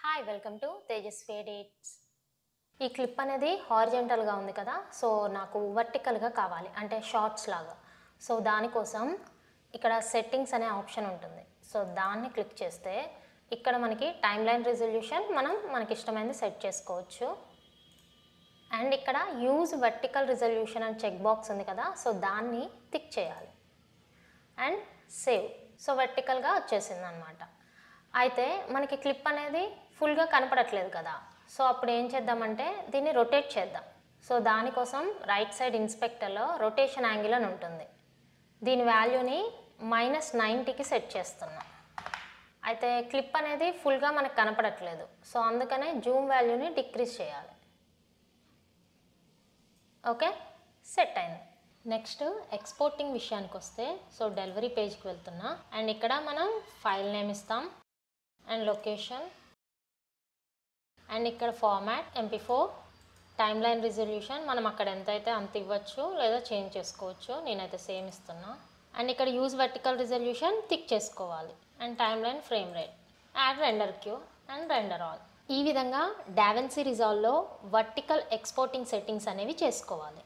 Hi welcome to Tejaswi edits. ఈ clip అనేది హారిజెంటల్గా ఉంది కదా, సో నాకు వర్టికల్గా కావాలి అంటే షార్ట్స్ లాగా. సో దానికోసం ఇక్కడ సెట్టింగ్స్ అనే ఆప్షన్ ఉంటుంది. సో దాన్ని క్లిక్ చేస్తే ఇక్కడ మనకి టైమ్ లైన్ రిజల్యూషన్ మనకి ఇష్టమైనది సెట్ చేసుకోవచ్చు. అండ్ ఇక్కడ యూజ్ వర్టికల్ రిజల్యూషన్ అని చెక్ బాక్స్ ఉంది కదా, సో దాన్ని టిక్ చేయాలి అండ్ సేవ్. సో వర్టికల్గా వచ్చేసింది అనమాట. అయితే మనకి క్లిప్ అనేది ఫుల్గా కనపడట్లేదు కదా, సో అప్పుడు ఏం చేద్దామంటే దీన్ని రొటేట్ చేద్దాం. సో దానికోసం రైట్ సైడ్ ఇన్స్పెక్టర్లో రొటేషన్ యాంగిల్ అని ఉంటుంది. దీని వాల్యూని -90కి సెట్ చేస్తున్నాం. అయితే క్లిప్ అనేది ఫుల్గా మనకు కనపడట్లేదు, సో అందుకనే జూమ్ వాల్యూని డిక్రీజ్ చేయాలి. ఓకే, సెట్ అయింది. నెక్స్ట్ ఎక్స్పోర్టింగ్ విషయానికి వస్తే, సో డెలివరీ పేజ్కి వెళ్తున్నా అండ్ ఇక్కడ మనం ఫైల్ నేమ్ ఇస్తాం అండ్ లొకేషన్ అండ్ ఇక్కడ format MP4, time line resolution మనం అక్కడ ఎంత అయితే అంత ఇవ్వచ్చు లేదా చేంజ్ చేసుకోవచ్చు. నేనైతే సేమ్ ఇస్తున్నా. అండ్ ఇక్కడ యూజ్ వర్టికల్ రిజల్యూషన్ టిక్ చేసుకోవాలి and time line frame rate, add render Q and render all. ఈ విధంగా డావిన్సీ రిజాల్వ్లో వర్టికల్ ఎక్స్పోర్టింగ్ సెట్టింగ్స్ అనేవి చేసుకోవాలి.